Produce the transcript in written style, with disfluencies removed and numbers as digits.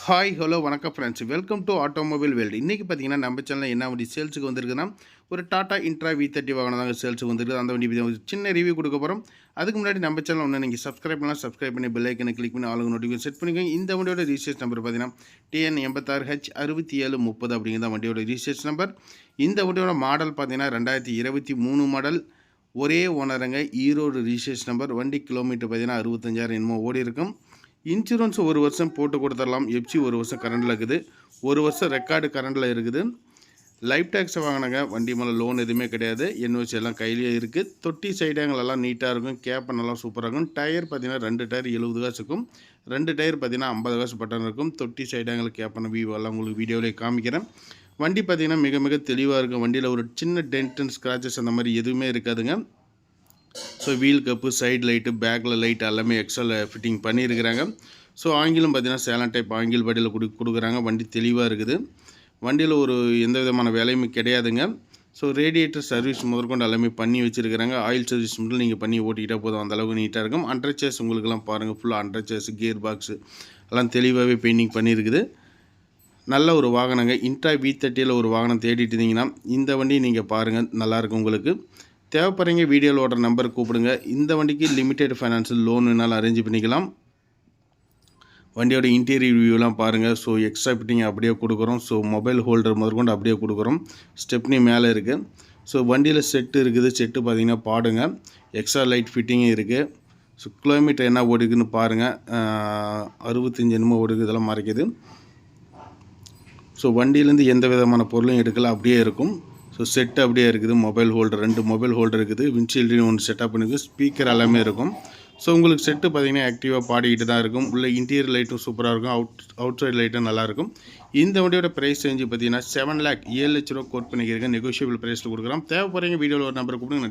Hi hello வணக்கம் friends, welcome to automobile world. இன்றைக்கி பார்த்தீங்கன்னா நம்ம சேனலில் என்ன வண்டி சேல்ஸுக்கு வந்திருக்குன்னா ஒரு டாடா இன்ட்ரா V30 வாகனம் தாங்க சேல்ஸுக்கு வந்திருக்கு. அந்த வண்டி பற்றி ஒரு சின்ன ரிவ்யூ கொடுக்க போகிறோம். அதுக்கு முன்னாடி நம்ம சேனல் ஒன்று நீங்கள் சப்ஸ்கிரைப் பண்ணி பெல் ஐக்கனை கிளிக் பண்ணி ஆளுங்க நோட்டிஃபிகேஷன் செட் பண்ணிக்கோங்க. இந்த வண்டியோட ரிஜிஸ்ட்ரேஷன் நம்பர் பார்த்தீங்கன்னா TN86H6730 அப்படிங்கிற வண்டியோட ரிஜிஸ்ட்ரேஷன் நம்பர். இந்த வண்டியோட மாடல் பார்த்தீங்கன்னா 2023 மாடல், ஒரே ஓனருங்க, ஈரோடு ரிஜிஸ்ட்ரேஷன் நம்பர். வண்டி கிலோமீட்டர் பார்த்தீங்கன்னா 65,000 என்னமோ ஓடி இருக்கும். இன்சூரன்ஸ் 1 வருஷம் போட்டு கொடுத்துடலாம். எஃப்சி 1 வருஷம் கரண்டில் இருக்குது, 1 வருஷம் ரெக்கார்டு கரண்டில் இருக்குது. லைஃப் டேக்ஸ் வாங்கினாங்க, வண்டி மேலே லோன் எதுவுமே கிடையாது. என்ஓசி எல்லாம் கையிலேயே இருக்குது. தொட்டி சைடாங்களெல்லாம் நீட்டாக இருக்கும், கேப்பை நல்லா சூப்பராக இருக்கும். டயர் பார்த்தீங்கன்னா 2 டயர் 70 காசு இருக்கும், 2 டயர் பார்த்தீங்கன்னா 50 காசு பட்டன் இருக்கும். தொட்டி சைடாங்கள் கேப்பன வியூ எல்லாம் உங்களுக்கு வீடியோவிலே காமிக்கிறேன். வண்டி பார்த்தீங்கன்னா மிக மிக தெளிவாக இருக்கும். வண்டியில் ஒரு சின்ன டென்ட் அண்ட் ஸ்க்ராச்சஸ் அந்த மாதிரி எதுவுமே இருக்காதுங்க. So wheel cup, side light, பேக்கில் லைட் எல்லாமே எக்ஸ்ட்ரா ஃபிட்டிங் பண்ணியிருக்கிறாங்க. ஸோ ஆங்கிலும் பார்த்தீங்கன்னா சேலன் டைப் ஆங்கில் வண்டியில் கொடுக்குறாங்க. வண்டி தெளிவாக இருக்குது. வண்டியில் ஒரு எந்த விதமான வேலையுமே கிடையாதுங்க. ஸோ ரேடியேட்டர் சர்வீஸ் முதற்கொண்டு எல்லாமே பண்ணி வச்சுருக்கிறாங்க. ஆயில் சர்வீஸ் மட்டும் நீங்கள் பண்ணி ஓட்டிக்கிட்டால் போதும், அந்தளவுக்கு நீட்டாக இருக்கும். அண்டர் சேர்ஸ் உங்களுக்கெல்லாம் பாருங்கள், ஃபுல்லாக அண்டர் சேர்ஸ், கியர் பாக்ஸு எல்லாம் தெளிவாகவே பெயிண்டிங் பண்ணியிருக்குது. நல்ல ஒரு வாகனங்க. இன்ட்ரா V30 ஒரு வாகனம் தேடிட்டு இருந்தீங்கன்னா இந்த வண்டி நீங்கள் பாருங்கள், நல்லாயிருக்கும் உங்களுக்கு. தேவைப்படுறீங்க வீடியோவில் ஓடுற நம்பர் கூப்பிடுங்க. இந்த வண்டிக்கு லிமிடெட் ஃபைனான்ஸில் லோன் வேணாலும் அரேஞ்ச் பண்ணிக்கலாம். வண்டியோட இன்டீரியர் வியூலாம் பாருங்கள். ஸோ எக்ஸ்ட்ரா ஃபிட்டிங் அப்படியே கொடுக்குறோம். ஸோ மொபைல் ஹோல்டர் முதற்கொண்டு அப்படியே கொடுக்குறோம். ஸ்டெப்னி மேலே இருக்குது. ஸோ வண்டியில் செட்டு இருக்குது. செட்டு பார்த்திங்கன்னா பாடுங்க, எக்ஸ்ட்ரா லைட் ஃபிட்டிங்கும் இருக்குது. ஸோ கிலோமீட்டர் என்ன ஓடுக்குன்னு பாருங்கள், 65 என்னமோ ஓடுக்கு, இதெல்லாம் மறைக்குது. ஸோ வண்டியிலேருந்து எந்த விதமான பொருளும் எடுக்கல, அப்படியே இருக்கும். ஸோ செட்டு அப்படியே இருக்குது. மொபைல் ஹோல்டர் 2 மொபைல் ஹோல்டர் இருக்குது. விண்ட்ஷீல்டுன்னு ஒன்று செட்டப் பண்ணிஇருக்குது. ஸ்பீக்கர் எல்லாமே இருக்கும். ஸோ உங்களுக்கு செட்டு பார்த்திங்கன்னா ஆக்டிவாக பாடிக்கிட்டு தான் இருக்கும். உள்ள இன்டீரியர் லைட்டும் சூப்பராக இருக்கும், அவுட் சைடு லைட்டும் நல்லாயிருக்கும். இந்த வண்டியோட ப்ரைஸ் ரேஞ்சு பார்த்தீங்கன்னா 7 lakh 7 லட்ச ரூபா கோட் பண்ணிக்கிறேன். நெகோஷியபிள் ப்ரைஸில் கொடுக்குறோம். தேவைப்படுறீங்க வீடியோவில் ஒரு நம்பர் கூப்பிடுங்க.